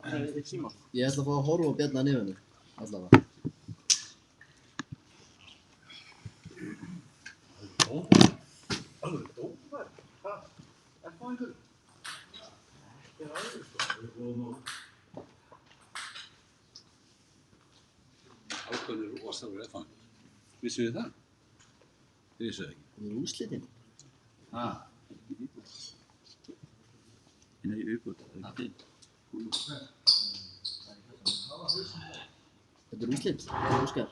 Ég ætla að fá að horfa á Bjarna Nefinu, allavega. Alveg dómar? Hvað? Er það einhver? Ekki aðeins, sko. Ákveðin er rosalega eftir. Vissu þið það? Þið vissu það ekki. Það er úrslitin. Ekki viðbútt. Nei, viðbútt. Það er ekki til. Þetta er úrslit, Óskar.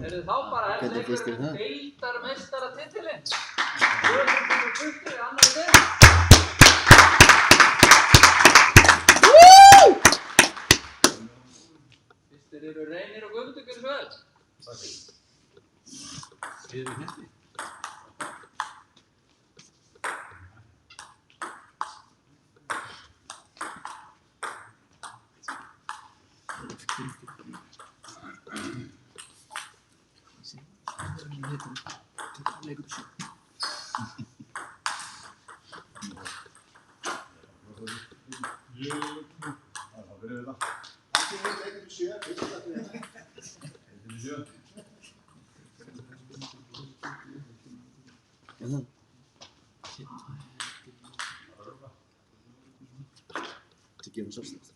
Eru þá bara leikurinn deildarmeistaratitilinn? 2020 í annarri deild. Fyrstir eru Reynir og Guðmundur, gjörðu svo vel. Við hindi. Það gefur svolítið.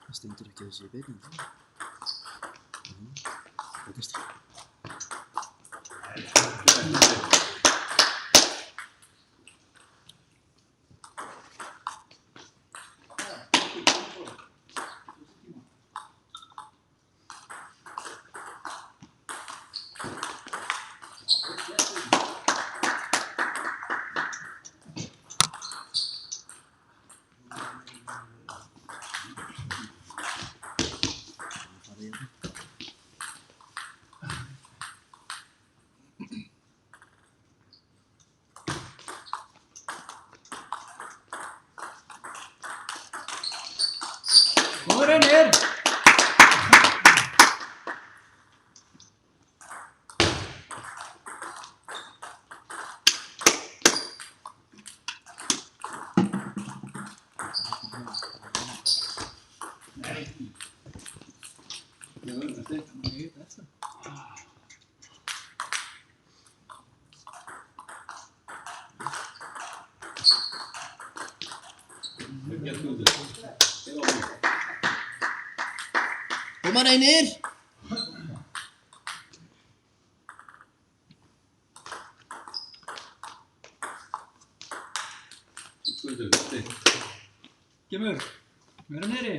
Það stendur ekki þessi í beinni. Bókast. Reynir! Koma Reynir! Kemur, vera neyri.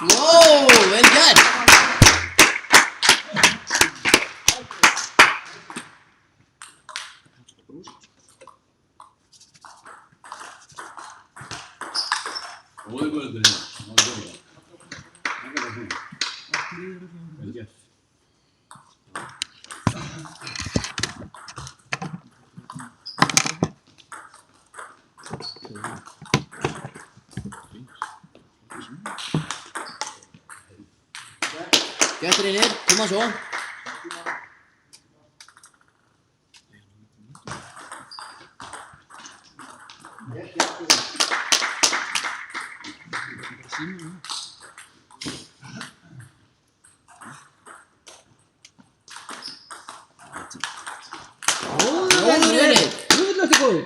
Wow, vel gert! Vel gert. Skemmtir einir, koma svo. Góður einir. Guðlöfti góður.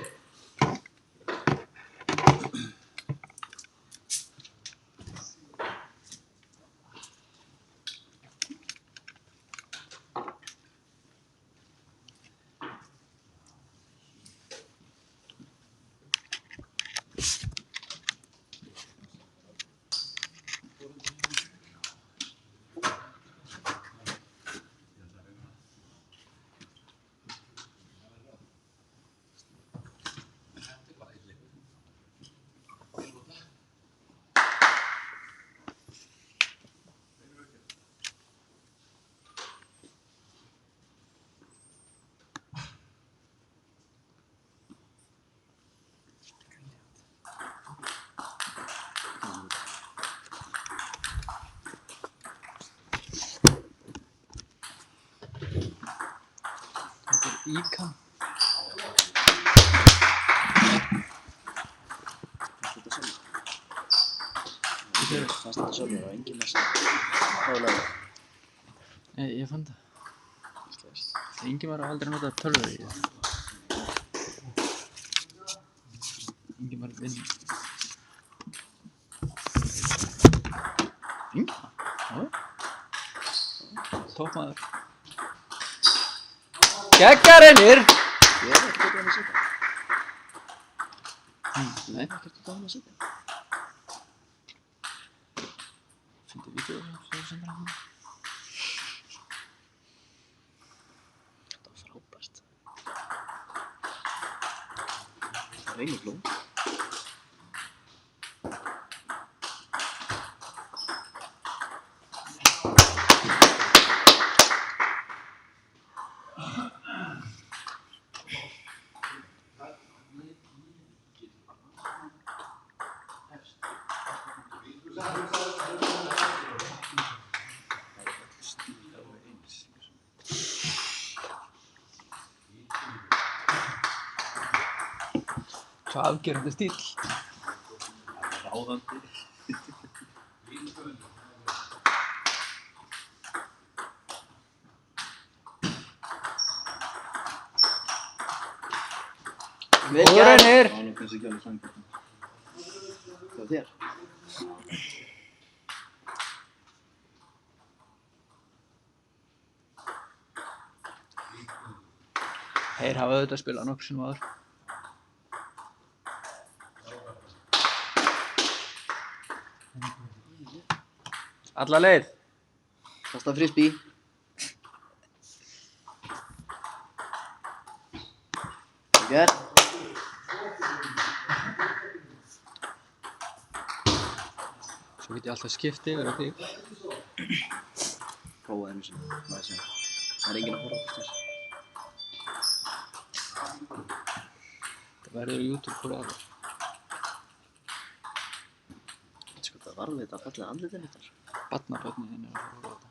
Íkan. Fannst þetta sjálfur, það var engin messa. Hvað var lagið? Nei, ég fann það. Ingimar har aldrei notað tölvur í það. Ingimar vinn. Ingimar? Já. Toppmaður. Geggar einir! Ég er ekkert að hann að setja. Nei. Ekkert að hann að setja. Fyndi vídeo sem þú sendir hann. Þetta var frábært. Það er einnig blóm. Svo afgerandi stíl. Ráðandi. Góður einir! Það var nú kannski ekki alveg sanngjarnt. Hvað þér? Þeir hafa auðvitað spilað nokkuð sinnum áður. Alla leið. Kasta frisbee. Gert. Svo get ég alltaf skipt yfir á þig. Prófaði einu sinni, maður sem. Það er enginn að horfa á þess. Það verður YouTube fyrir aðra. Sko það varði þetta fallega andlitinn þar. Barnabörnin þín eru að horfa á þetta.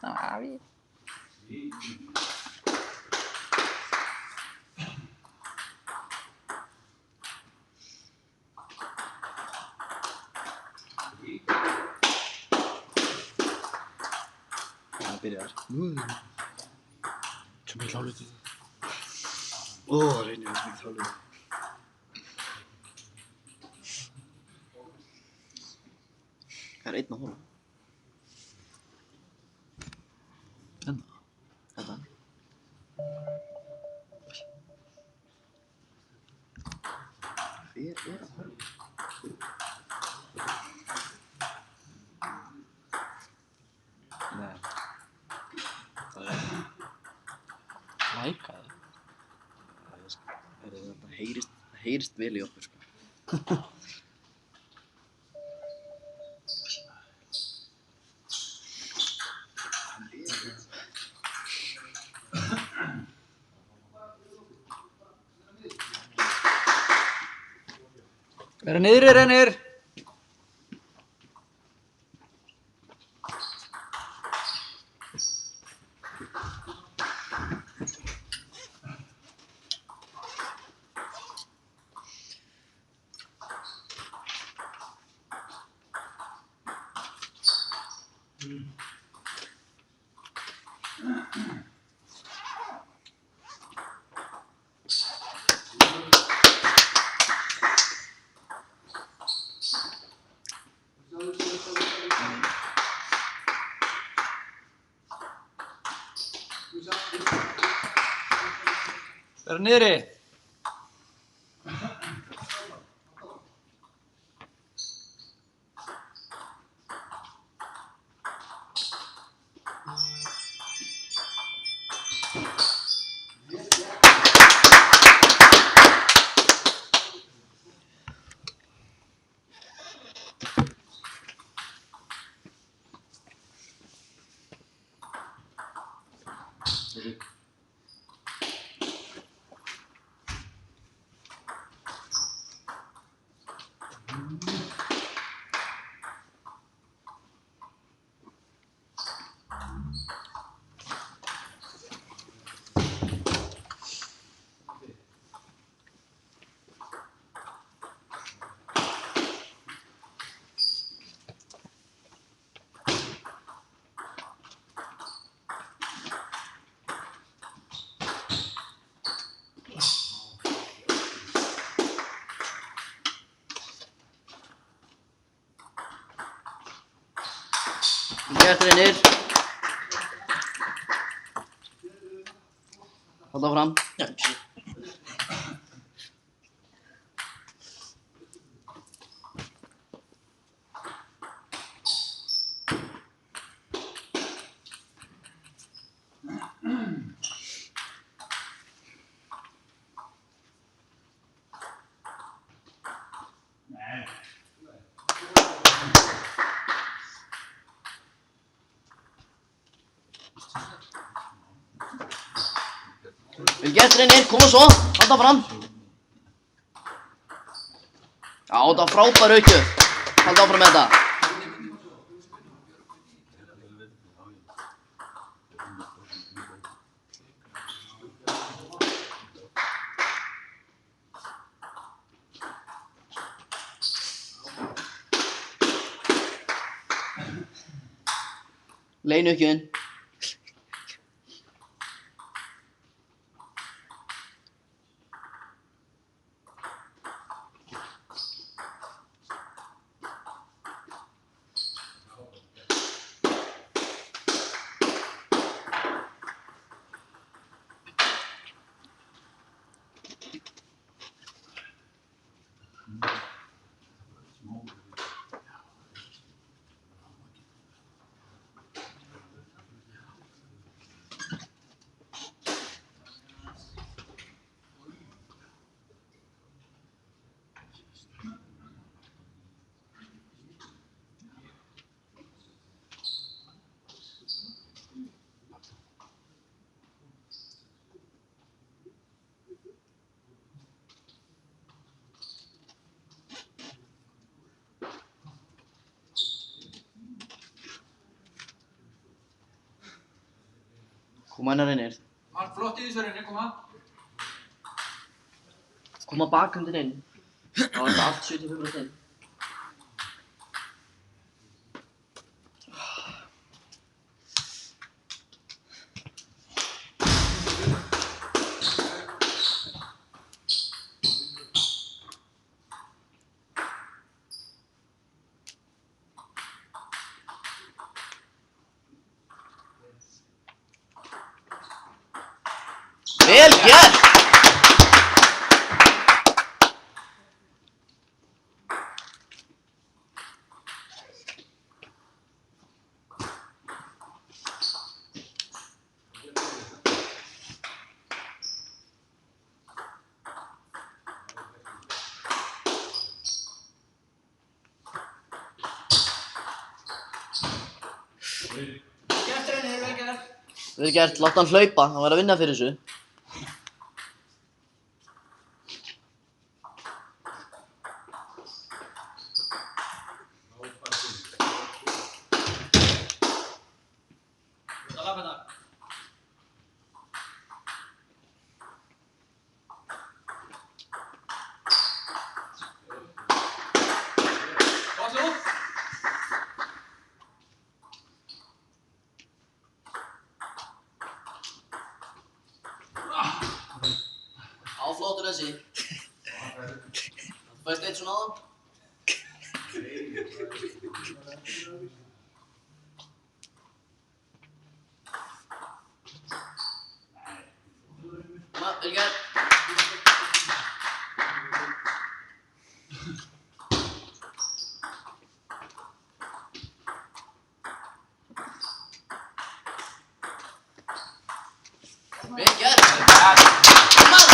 Afi. Það byrjar. Svo mikið hlálutu. Ó, reynir þess mikið þálega. Það er einn að horfa. Enna. Þetta. Hver er að horfa? Nei. Það er Lækaði. þetta heyrist vel í okkur sko. Vera niðri, Reynir! Vera niðri. Gert reynir. Halda fram. Já, shit. Vel gert reynir, koma svo. Halda fram. Já, þetta var frábær aukjöf. Halda áfram með þetta. Leinu aukjöfin. Koma hennar reynir. Allt flott í þessu reyni, koma. Koma bakhundin inn. Já, þetta er allt 75% inn. Vel gert! Gert reynir, vel gert. Vel gert, láta hann hlaupa, hann var að vinna fyrir þessu. Það lafa þetta. Gott út. Áflottur þessi. Þú fæst eitt svona á það? Vel gert. Vel gert. Come on.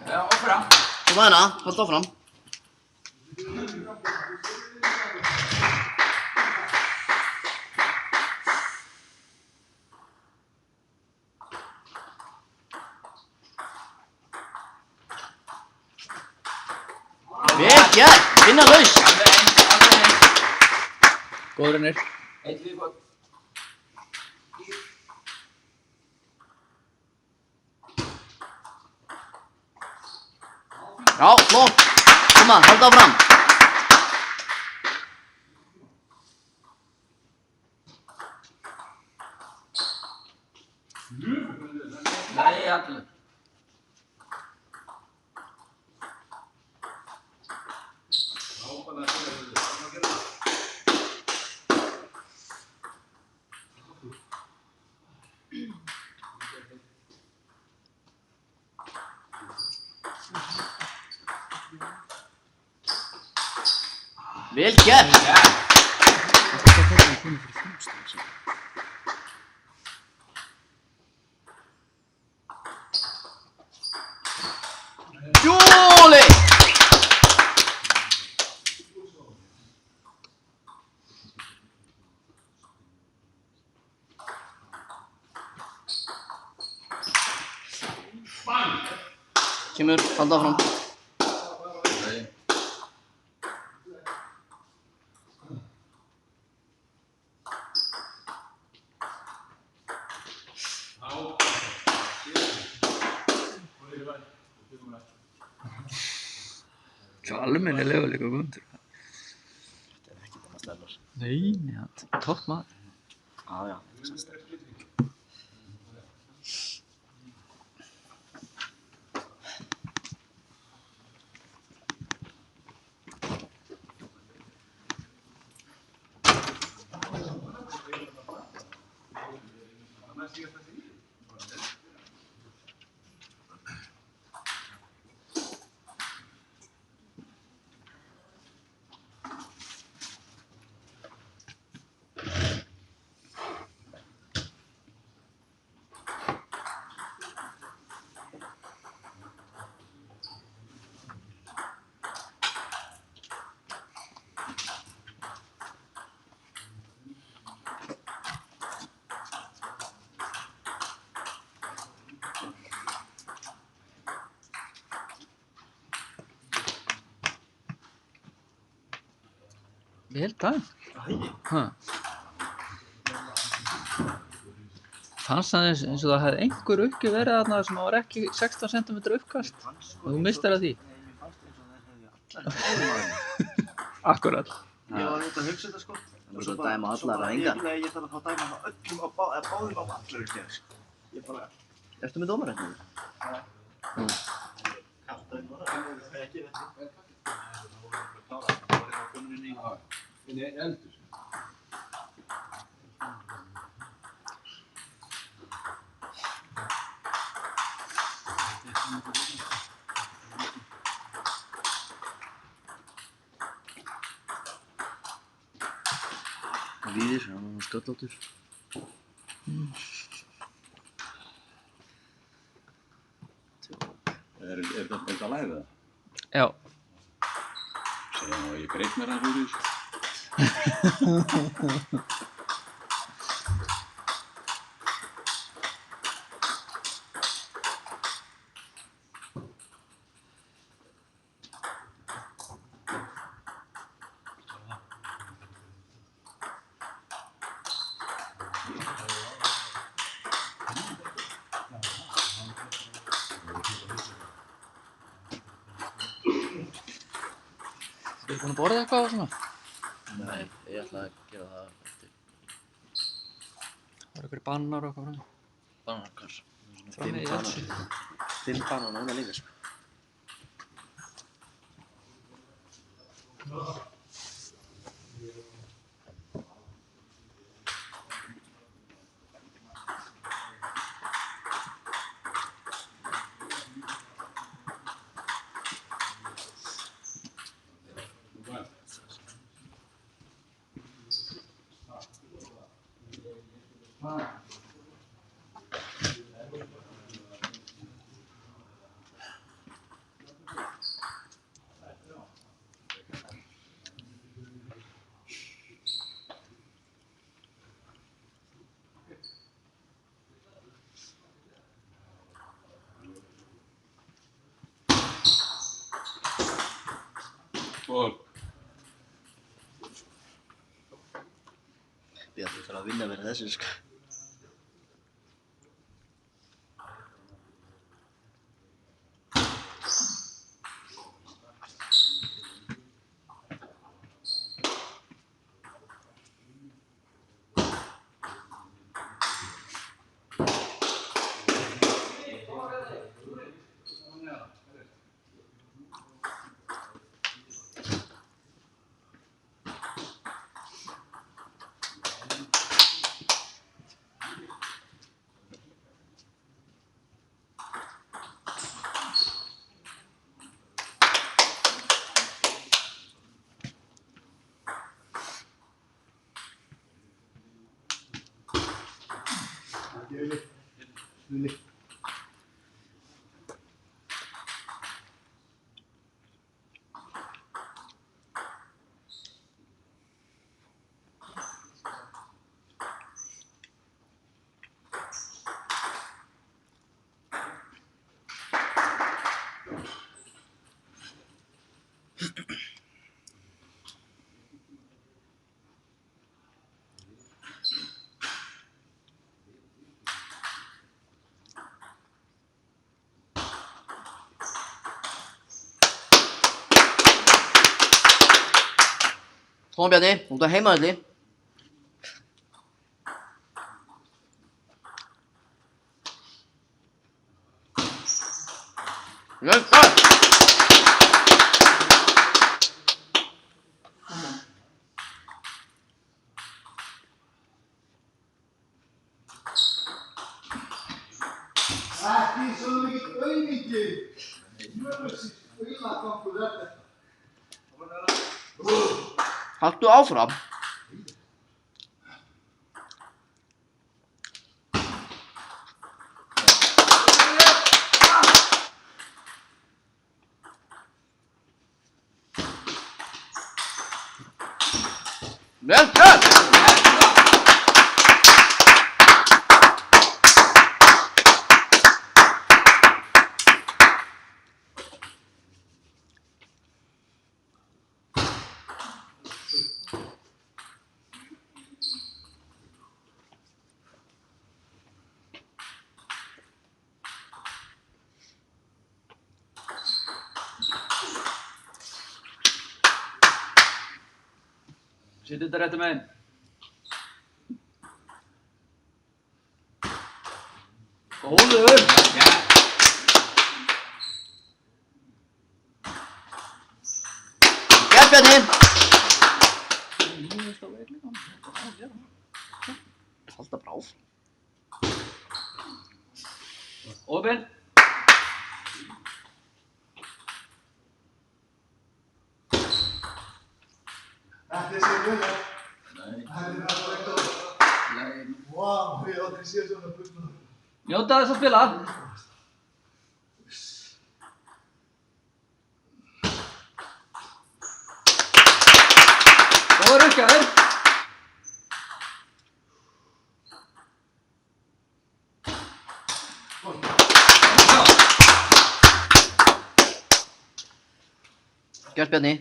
Ja, og fram. Kom igjen da, få stå fram. Vel gert, vinna løs. Góður hennir. Eitt viðbót. Já, flott. Kom on, hold það fram. Nei, allir. Vel gert. Júli. Kemur, hold það fram. Svo almennilega líka gundur. Þetta er ekki þannig stærðar. Nei, ja, topp maður. Já, það er stærðar. Vel dæmt. Ha. Fannst það eins og það hefði einhver uppgjöf verið þarna sem var ekki 16 cm uppkast og þú mistar að því. Akkurat. Ég var auðvitað að hugsa þetta sko. Það er svo að dæma allar að engan. Nei, ég þarf að fá dæma það öllum á báðum á allar ekki sko. Ég bara... Ertu með dómarreitnum? Eldur. Víðir, hann var sköllóttur. Er þetta læðið það? Já. Segja nú að ég greip mér hann fyrir þessu. Þú búin að borða eitthvað og svona? Nei, ég ætla að gera það eftir Það var einhverjir bannar og eitthvað fram. bananakar. Frammi í elsi. 5 banana núna líka, sko. Skål. Bjarni þarf að vinna verið þessu, sko. Lilli. Svona Bjarni, þú ert að heimavelli. Vel, það! Ekki svona mikill auðmingi. Jöfnvöldsins auðlagangur þetta. Haltu áfram. Vel, vel! Settu þetta réttu megin. Góður! Gert Bjarni! Halda bara áfram. Opinn. Ekki sé vel. Nei. Það er bara eitthvað. Nei. Vá, ég hef aldrei séð svona bullna. Njóta þess að spila. Góður uppgjafir. Gert Bjarni.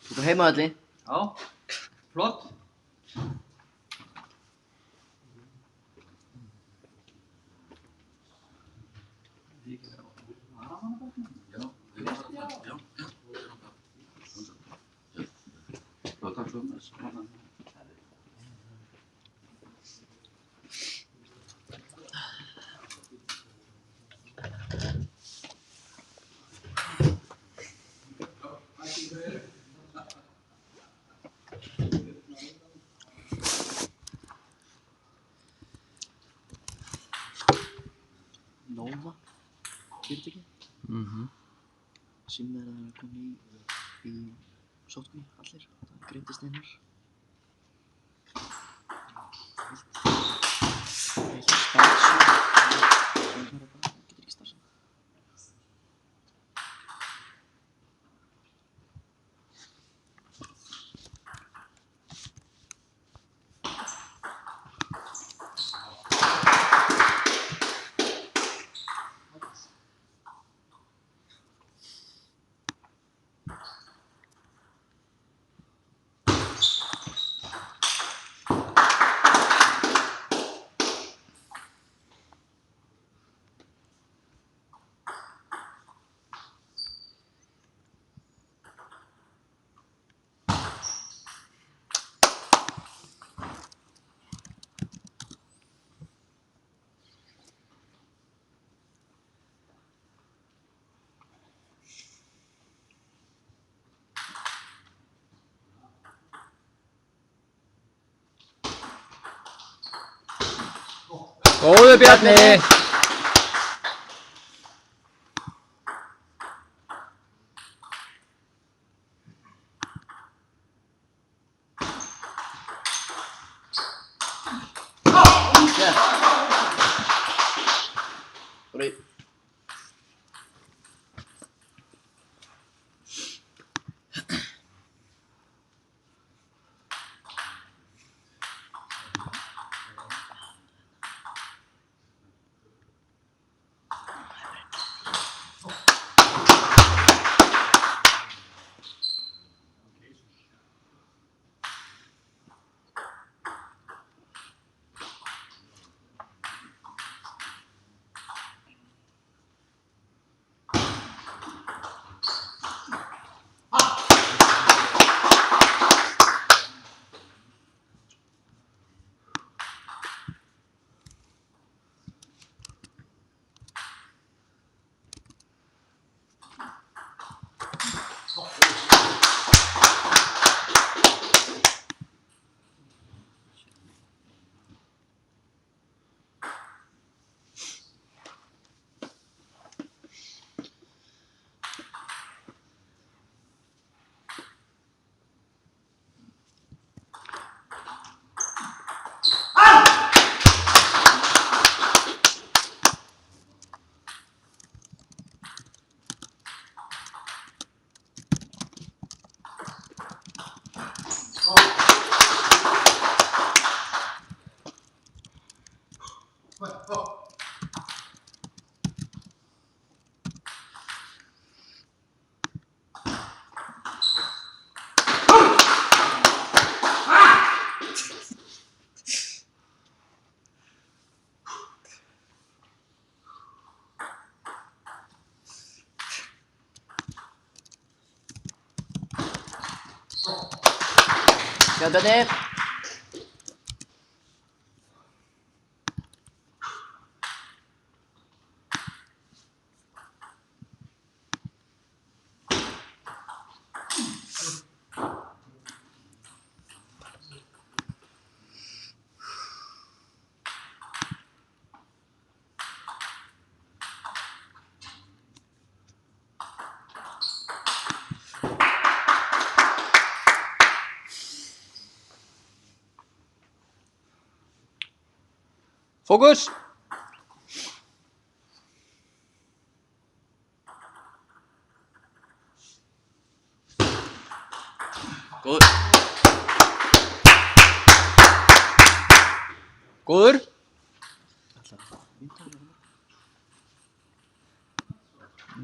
Þú ert á heimavelli. Já, flott. Já. Gómez. Nova fyrirtæki sem er að koma í sótkví allir, það greindist einar heilt starfsum sem bara getur ekki starfsum. Góður Bjarni! Sorry. Chào tất em. Fókus! Góður. Góður?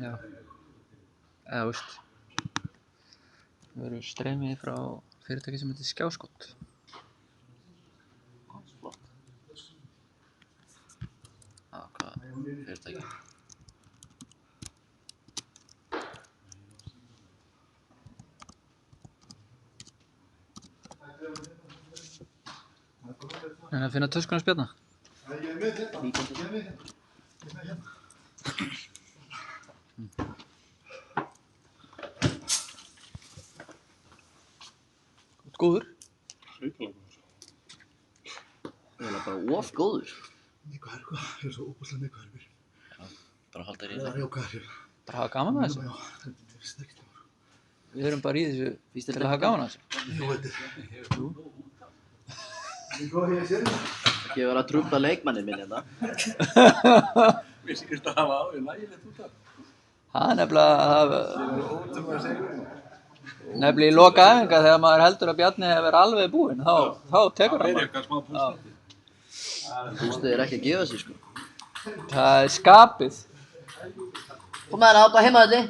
Já. Eða, veist. Það verður streymið frá fyrirtæki sem heitir Skjáskot. Flott. Hvað fyrirtæki? En að finna töskuna spjarna. Nei, ég er með hérna. Ég er með hérna. Ég er með hérna. Góður. Hrikalega góður. Það er bara of góður. Neikvæður eitthvað. Ég er svo óbúslega neikvæður mér. Bara halda þér í Það það. er jákvæður. Bara hafa gaman að þessu. Já, þetta er sterkt. Við erum bara í þessu til að hafa gaman að þessu. Jú, þetta er. Hvað ég sér það? Ég var að trúpa leikmanninn minn hérna. Mér sýnist að hafa alveg nægilegt út af. Það er nefnilega Ótrúlega segur. nefnilega í loka æfinga þegar maður heldur að Bjarni hefur verið alveg búinn. Þá tekur Það hann er bara. eitthvað smá pústandi. Pústið er ekki að gefa sig sko. Það er skapið. Kom með hérna, át á heimaðalli.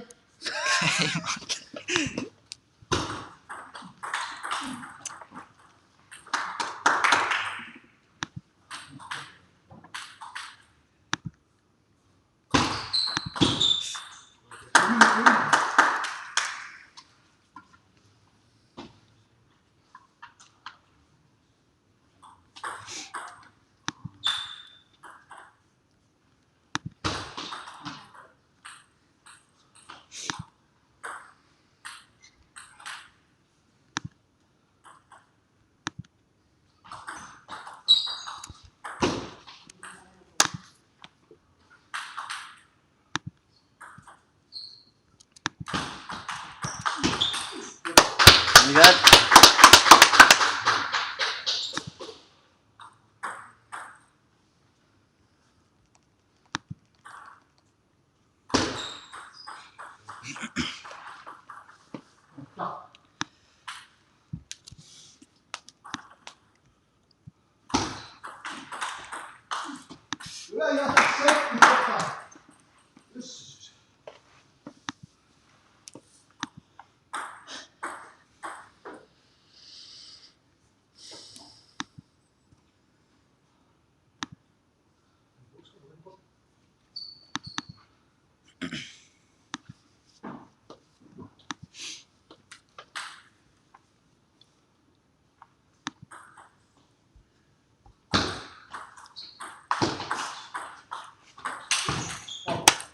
Miguel.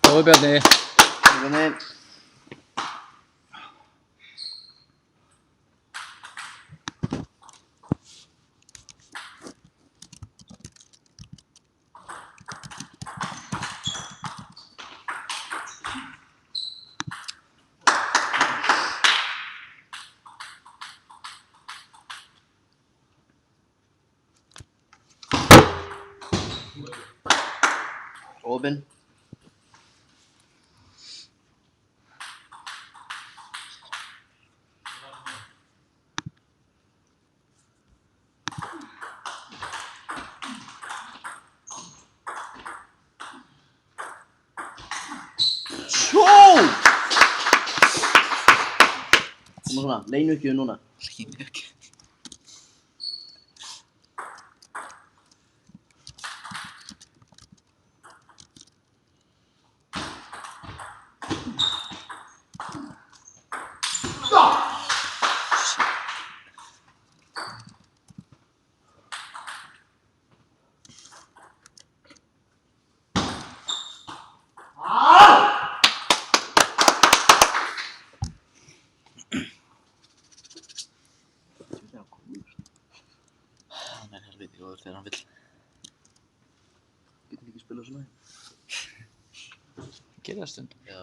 Góður Bjarni. Bjarni. Opinn. Koma svona, leinu ekki núna. Línu ekki. Hann er helviti góður þegar hann vill. Getur ekki spilað svona. Gerir það stundum. Já,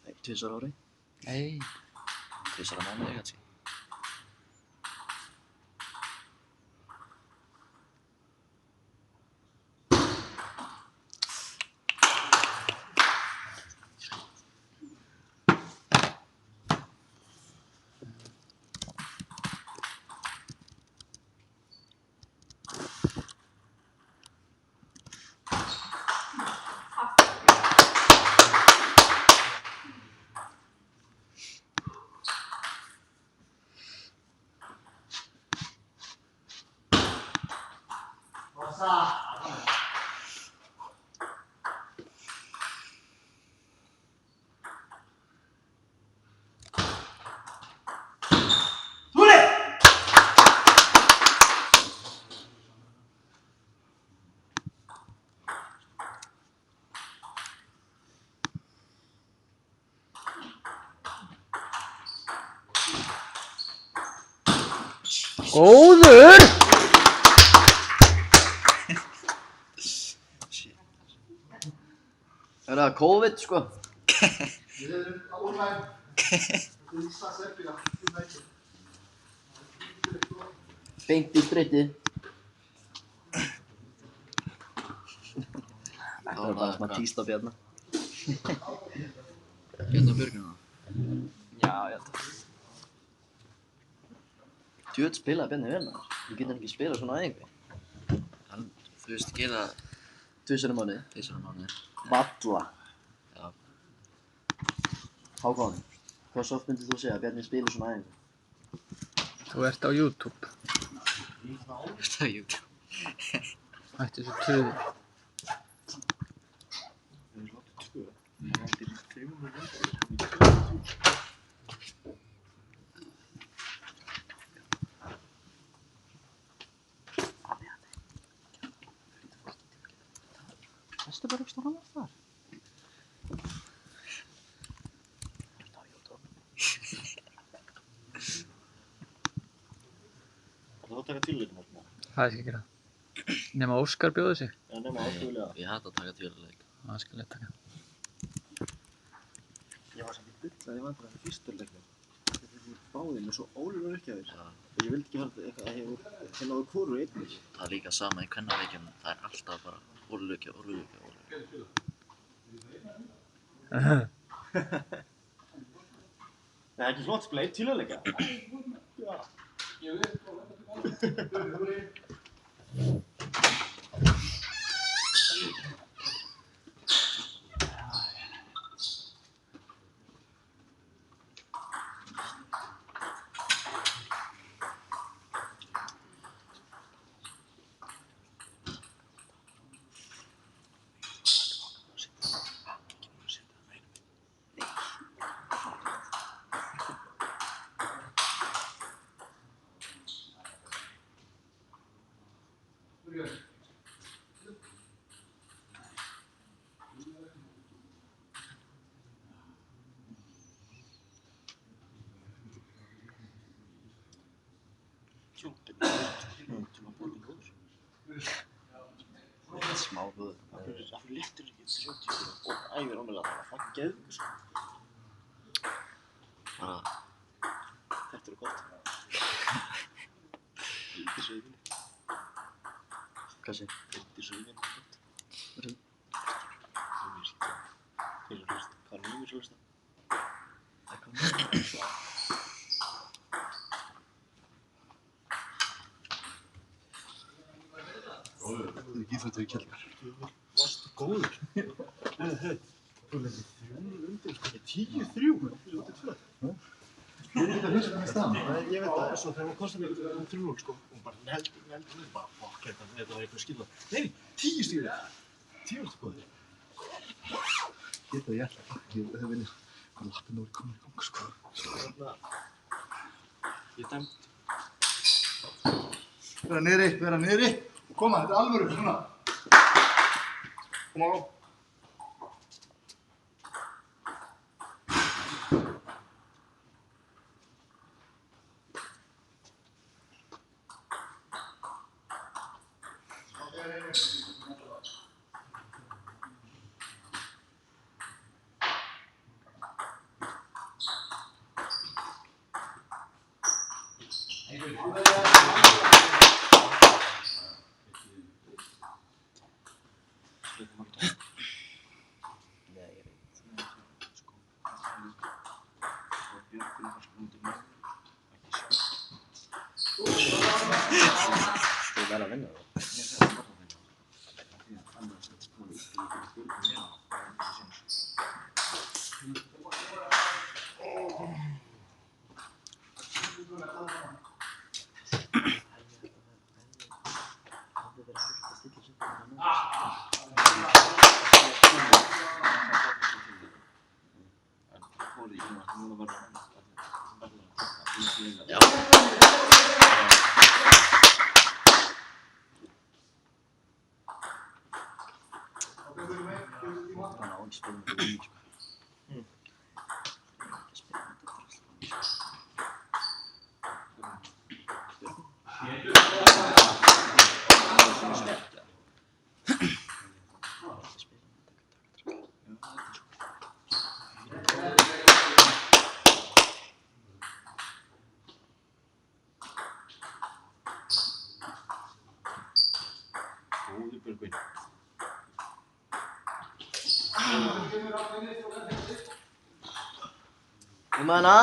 Nei, 2 ári. Nei. 3 mánuði kannski. Góður! Það er það COVID sko. Við erum online. Þetta er Íslands Serbía. Beint í streitið. Þetta var bara svona tíst á Bjarna. Bjarni á björguna. Já, ég held að. Djöld spilaði Bjarni vel maður. Þú getur ekki spilað svona æfingu. Hann, þú veist, gera 2 sinni mánuði. 2 sinni á mánuði. Valla. Já. Hákon, hversu oft myndir þú segja að Bjarni spilir svona æfingu? Þú ert á YouTube. Það er YouTube. Ætti þessu töði. Þetta er bara eitthvað annað þar. Það er að taka tilleikum alltaf. Það er ekki að gera. Nema Óskar bjóði sig. Já, nema ástuðulega. Ég hætti að taka tvíleik. Það skal ég taka. Ég var samt í bullaði vandræði fyrsturleiknum. Þeir voru báðir með svo ólíkur uppgjafir. Já. Og ég vildi ekki hafa eitthvað að ég náðu hvoru einnig. Það er líka sama í kvennaleikjum. Það er alltaf bara orðlökja. Það er ekki flott spila, 1 tilleileika. Já. Smá góður. Af hverju léttur ekki 30 og æfir ómjölega það var fucking geðveikur sko. Bara, Þetta er gott. Lítið sauðinni. Hvað sé? Lítið sauðinni. Hvað sé? Þeir eru hlust. Hvað er mjög hlusta? Það er ekki íþróttu í kjellgar. Varstu góður? Þú lendir 3 undir, sko. 10-3. Þú er 8-2. Ég er ekki að hlusta með staðan. Ég veit það, svo þegar hún kostar mig 3-0, sko. Hún bara neldur, bara, fokk, þetta var eitthvað skilað. Nei, 10 stíður. 10 ertu góður. Geta ég ætla. Ég hef viljað. Hvað lappin úr komin í gang, sko. Þarna, ég dæmt. Vera niðri. Koma, þetta er alvöru, svona. Kom á. Þú verður að vinna það. já. Það ná ekki spilum með því, sko. Ekki spilum með þetta drasl. Guinn. Hana.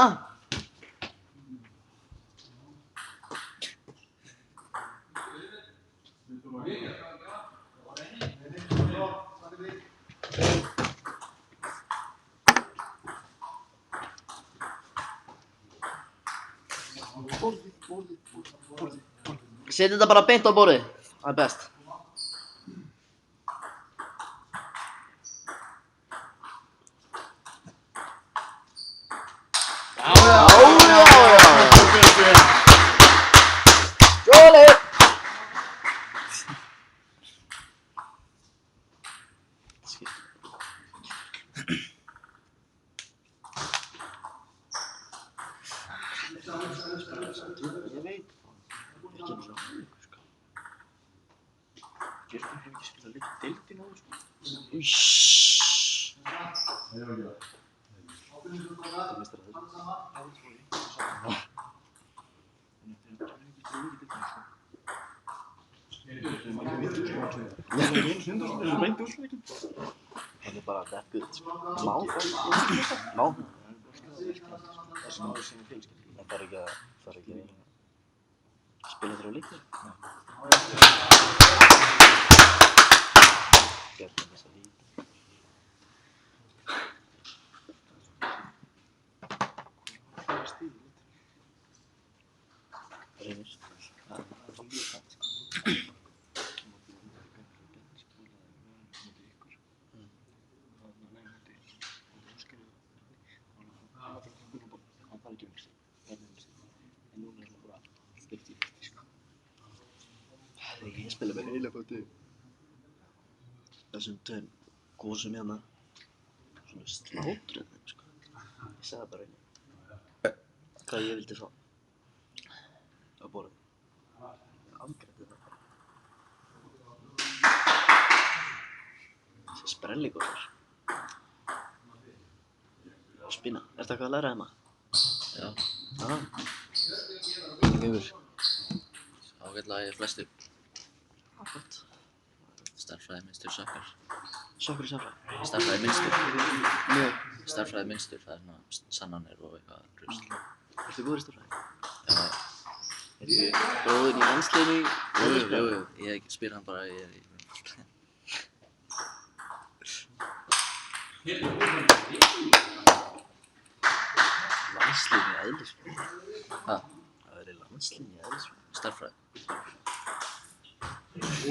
Setja þetta bara beint á borðið. Það er best. Jóli! Ég veit. Ekki eins og hann, sko. Björgun hefur ekki spilað leik í deildinni áður, sko. Það er mest að það er bara dekkuð, sko. Má það? Má það? Það sem áður sinni fjölskyldi. Það þarf ekki að spila þér á leikir. Gerðum þess að líta. Hvað er stíl? Reynir. Það er líka það, sko. Ég spila með heila fóti. Þessum tveim gósum hérna. Svona slátrið þeim, sko. Ég sagði bara einu. Hvað ég vildi fá. Á borðið. Ég afgræddi það bara. Þessi sprelligósar. Spína. Ertu eitthvað að læra heima? Já. Aha. Hvað gefur? Ágætlega í flestu. Gott. Stærðfræði, mynstur, sokkar. Sokkar í stærðfræði? Stærðfræði, mynstur. Mjög. Stærðfræði, mynstur, það er svona sannanir og eitthvað rusl. Ertu góður í stærðfræði? Já. Ertu góður í landsliðinu? Jú. Ég spyr hann bara í Landsliðinu í eðlisfræði? Ha? Það er landsliðinu í eðlisfræði? Stærðfræði. Ég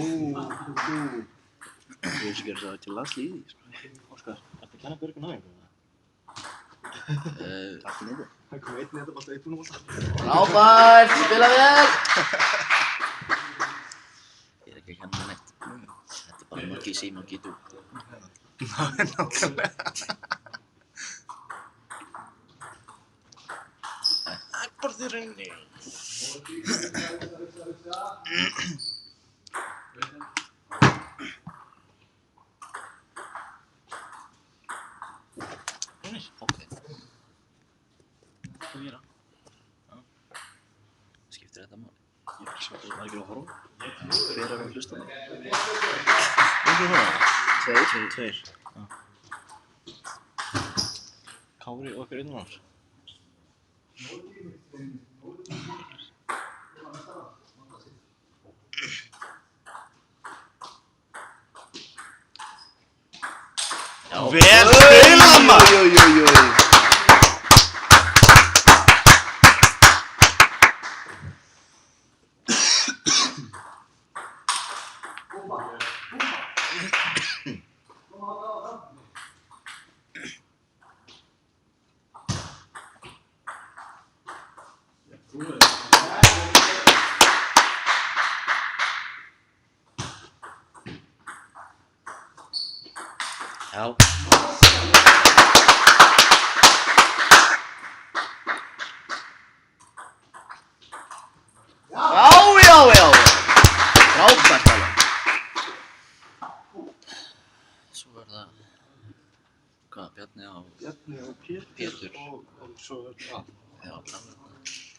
veist ekki að það er til landslið í því, sko. Óskar, ertu að kenna Björgun aðeins? Takk í neyði. Það kom einn netabolta, einn búnabolta. Frábært, spila vel! Ég er ekki að kenna mér neitt. Þetta er bara monkey see, monkey do. Nákvæmlega. Akbarður inni. Ok. Hvað gera? Skiptir þetta máli? Ég er svo margir að horfa. Hver er að hlusta á það? Tveir. Kári og okkur innan hans. Vel spilað, maður! Já. Já. Frábært alveg. Svo er það... Hvað, Bjarni og... Bjarni og Pétur. Og svo er það. Já, klára þetta.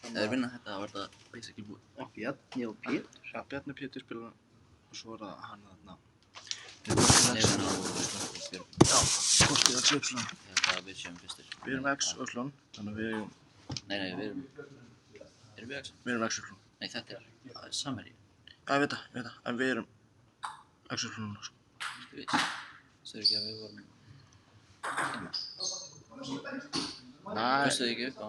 Ef þeir vinna þetta, þá er þetta basically búið. Bjarni og Pétur? Já, Bjarni og Pétur spila og svo er það hann þarna. Nefn á Íslandsfjörn. Já, kortið X, Y. Það við séum fyrstir. Við erum X, Y, þannig að við erum... Nei, við erum... Erum við X? Við erum X, Y. Nei, þetta er Samherji. Já, ég veit það, en við erum X, Y núna, sko. Þú veist. Stöður ekki að við vorum... heima. Nei, Veistu þið ekki upp á að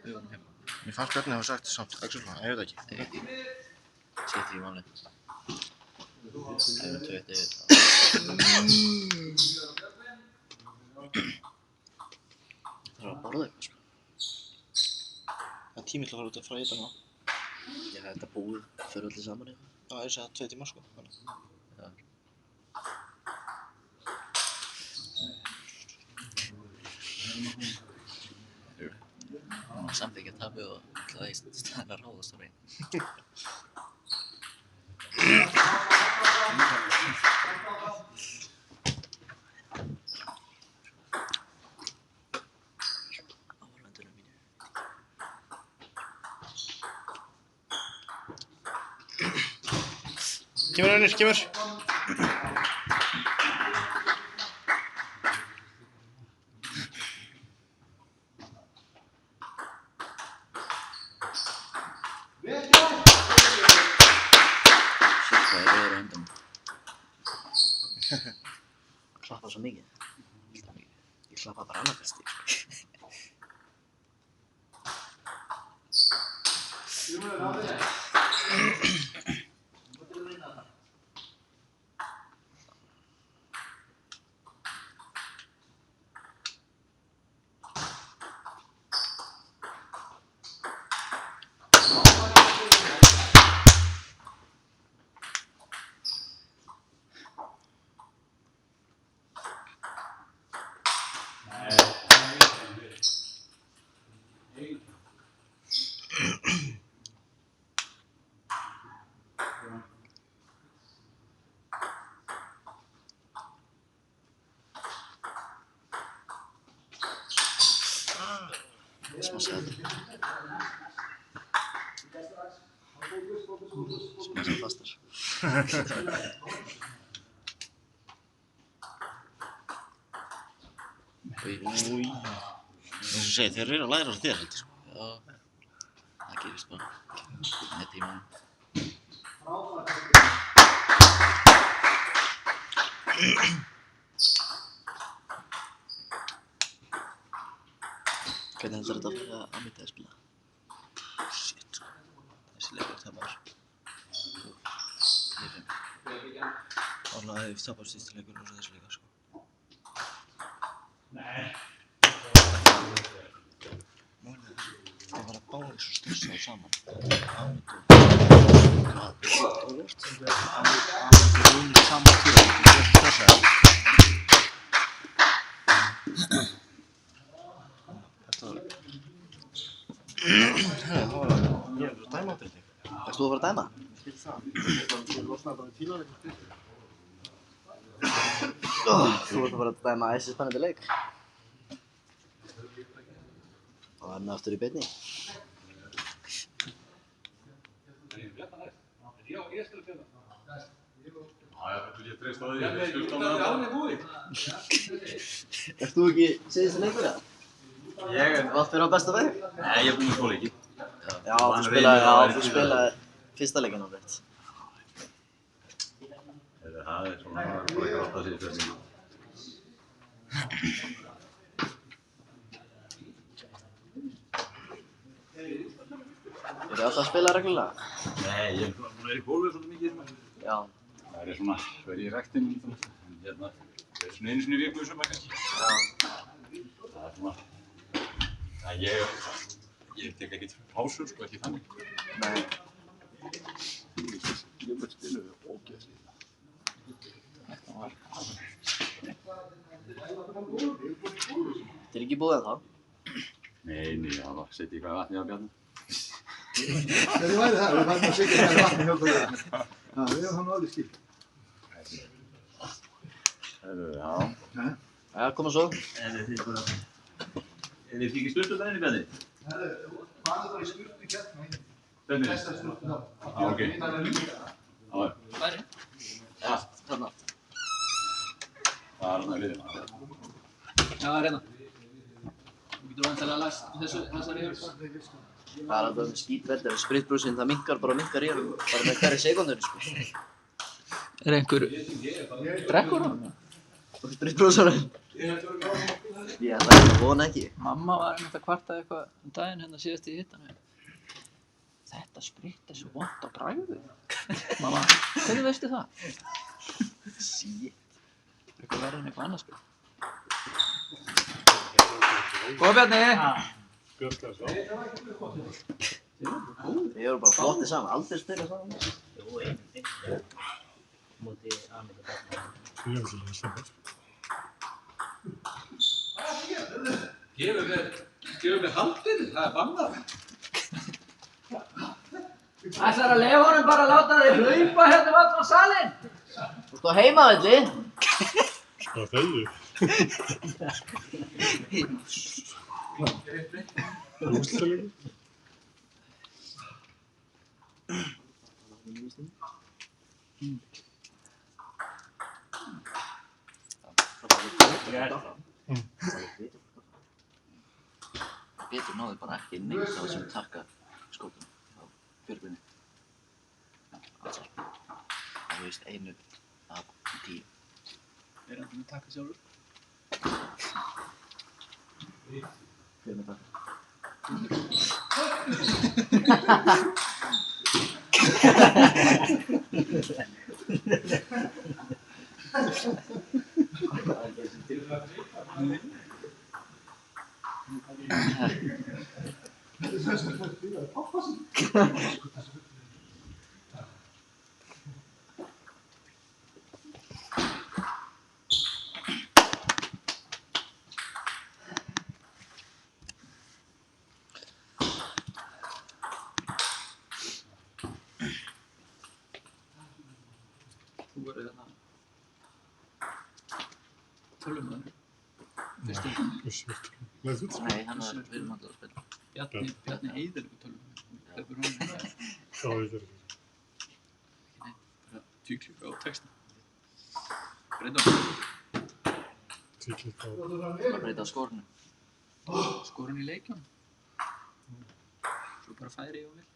við vorum heima? mér fannst Bjarni hafa sagt samt X, Y, ég veit það ekki. Skiptir ekki máli. Ef við erum 2-1 yfir þá... Það er að borða eitthvað, sko. Það er tími til að fara út að fara í þetta núna. Já, þetta búið fyrir allir saman eitthvað. Já, ég segi 2 tímar, sko. Já. Samþykja tapið og ætlaði í staðinn að ráðast á reyn. Áhorfendunum mínu. Kemur, Önir, kemur! Shit, hvað er rauður á höndunum? Klappa svo mikið. Alltaf mikið. Ég klappa bara annað fyrst, Smá sæti. Smá sem fastar. Új. Eins og segir, þeir eru að læra á þér, heldur, sko. Já, það gerist bara. Með tímanum. Hvernig heldur þetta að fara að Amita að spila? Shit, sko. Þessi leikur tapar. 3-5. Alla hefði tapar síðustu leikur og svo þessi leikur, sko. Málið er, það var að báðir svo stressað saman. Amita og unir saman tíma, það var svo stressaði. Það var að ég er að dæma fyrir þig. Ætlar þú að fara að dæma? Ég losnaði bara við tílarleikum. Þú ert að fara að dæma æsi spennandi leik. Og hann er aftur í beinni. Ert þú ekki síðustu leikur eða? Ég er... Allt fyrir á besta veg? Nei, ég er búinn að skóla ekki. Já, þú spilaði fyrsta leikinn á rétt. Það er svona bara ekki átt að segja fyrir mig. Eru alltaf að spila reglulega? Nei, ég er búinn að vera í gólfið svolítið mikið. Já. Það er svona, verið í ræktinn, en hérna, það er svona einu sinni í viku í sumar kannski. Já. Það er svona, að ég tek ekkert pásur, sko, ekki þannig. Nei. Ég bara spiluði ógeðslega. Þetta er ekki búið ennþá? Nei, það var setið eitthvað vatni á Bjarni. Þegar ég væri það, við fannum að setja hérna vatni hjá það. Já, við hefum hann alveg skýrt. Já. Já, koma svo. Er þið ekki sturt á daginn, Bjarni? Herru, farðu bara í sturtu hérna. Bjarni? Besta sturtu þá. Ok. Já. Bæri. Já, þarna. Já, það er hérna. Þú getur vantilega að læst þessari hjálp. Það er alltaf skítverð ef spritbrúsinn það minnkar í hann bara með hverri sekúndunni sko. Er einhver drekkur hann? Spritbrúsarinn? Ég ætla að vona ekki. Mamma var einmitt að kvarta eitthvað daginn hérna síðast í hittanum. Þetta spritt er svo vont á bragðið. Mamma, hvernig veistu það? Shit. Eitthvað verður en eitthvað annað spritt. Góða Bjarni! Þið eru bara flottið saman, aldrei spila saman. Jú, einn. Móti Ameríku Barna. Gefur mér haldið, það er bannað. Ætlar að leyfa honum bara að láta þig hlaupa hérna allan salinn? Þú ert á heimavelli? Það þegju. Úrslitaleikur? Pétur náði bara ekki neitt á þessum takkaskótum á Björgvinni. Alls ekki. Það veist 1 af 10. Er hann með takka sjálfur? Hver með takka? Þú verður hérna tölvumöður. Fyrstu Nei, þú Nei, hann var við erum alltaf að spila. Bjarni eyðilegu tölvumöður. Hleypur honum hérna. Já, ég gerði það. Bara tvíklíka á texta. Breyta á Tíklit á. Bara breyta á skórinu. skorun í leikjum. Svo bara færi ég og vil.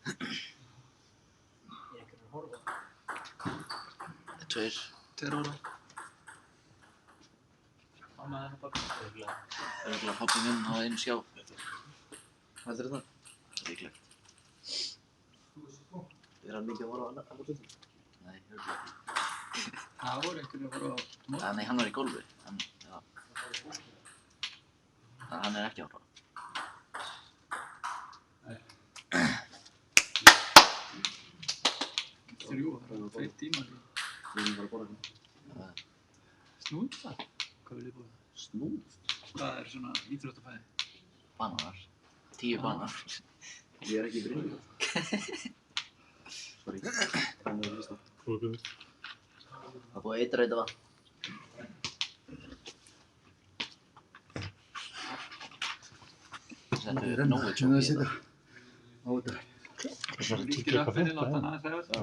Er einhvern að horfa? 2. 2 ára. Mamma er bara Örugglega. Örugglega pabbi minn á einu skjá. Heldur það? Líklegt. Er hann mikið að horfa á annar hlutum? Nei, örugglega ekki. það voru einhverju að fara á mót. Nei, hann var í golfi. Já. Hann er ekki að horfa. Þrjú, það eru 2 tímar í Við erum bara að borða hérna. snúða. Hvað vil ég búið? Snúð? Það er svona íþróttafæði. Bananar. 10 bananar. Ég er ekki í byrjunum. Sorry. Það er mjög lista. Góða byrði. Það er búið að eitra þetta vatn. Þetta er nógu tjókið þetta. Óður. Það er Ríkir appinni, láta hann aðeins ræða sig.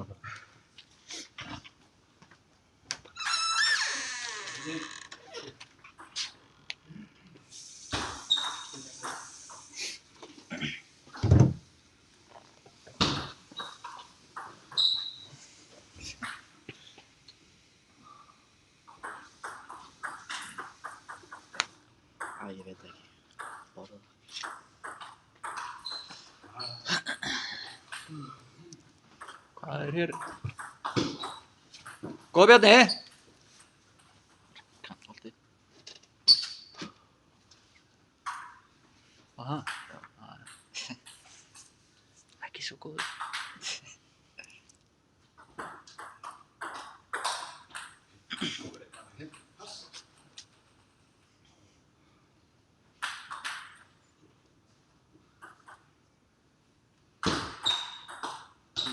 Ég veit ekki. Borða það. Hvað er hér? Góða Bjarni! Kantholti. Aha. Já. Ekki svo góður.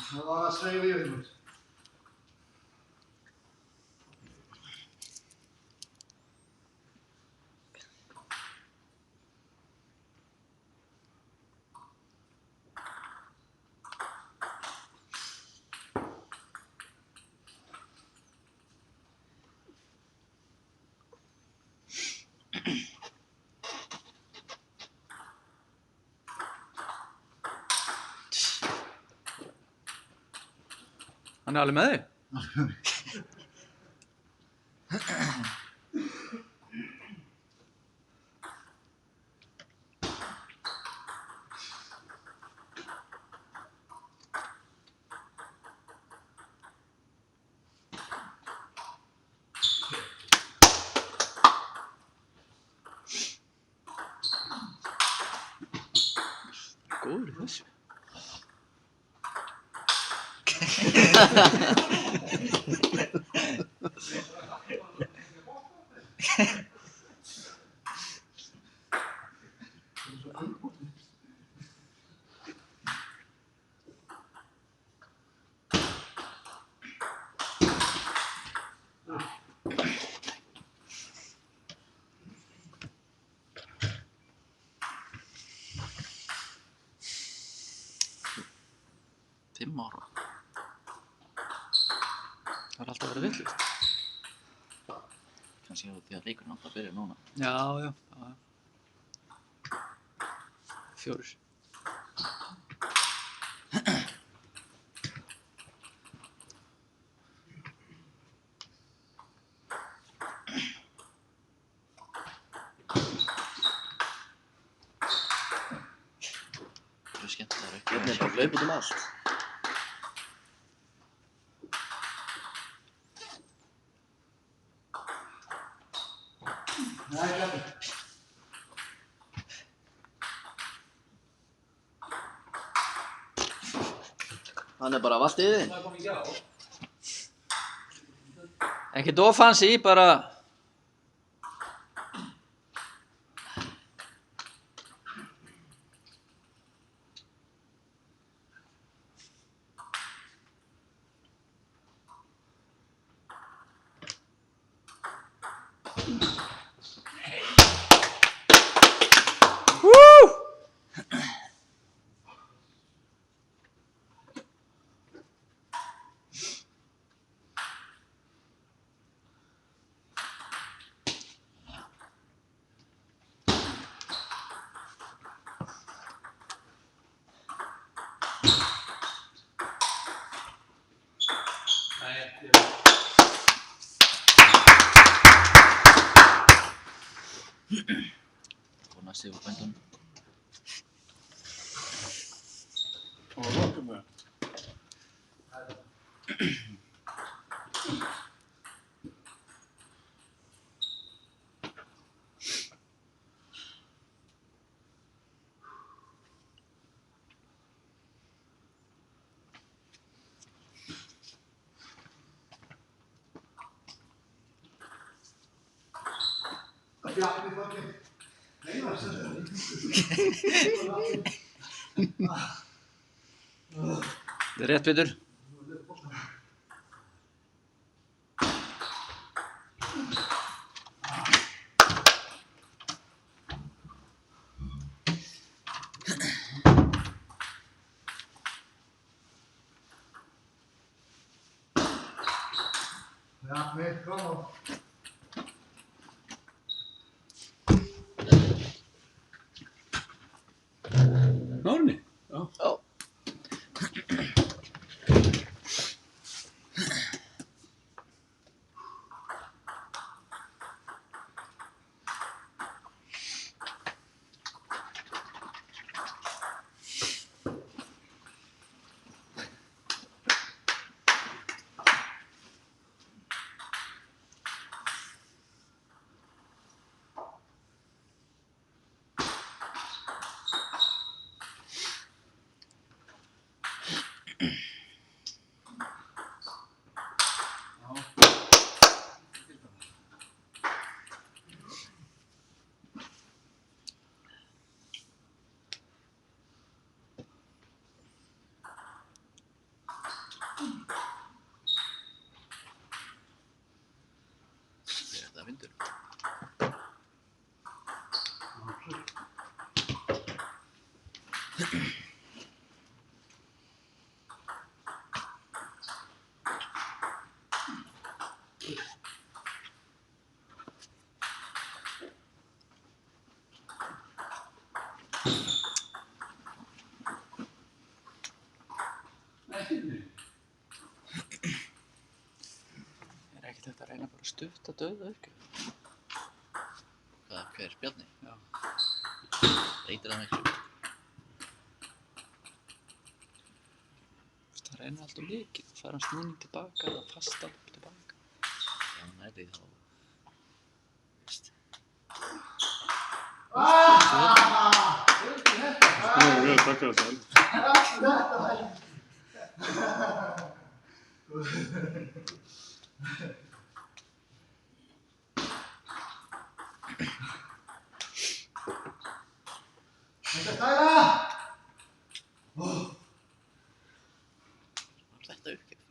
Það var að sveif yfir mér. Hann er alveg með þig? Góður í þessu. Fimm ára. Það er alltaf að vera villust. Kannski því að leikurinn átt að byrja núna. Já. 4. Það er skemmtilega Björn er bara að hlaupa út um allt. Nei, Bjarni. Hann er bara valt yfir þig. Ekkert of fancy, bara... og næsti úr bændunum. Og lokum við. Bjarni Þorgeir. Það er rétt, Pétur. Bjarni, kom. Nárinni? Já. Já. Er þetta vindur? reyna bara að stutta dauða uppgjöf. Hvað, hver, Bjarni? Já. Breytir það miklu? Það reyna alltaf mikið, fara hann snúning tilbaka eða fasta upp tilbaka. Já, nærði þá. Veist. Spilaðu vel, takk fyrir þetta. Þetta stæla! Var þetta uppgjöf?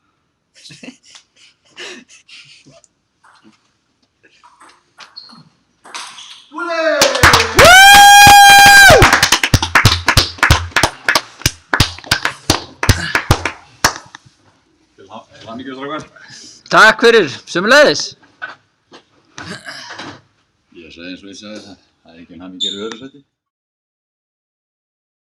Til hamingju, strákar. Takk fyrir, sömuleiðis. Ég sagði eins og ég sagði það. Það er enginn hamingju í öðru sæti.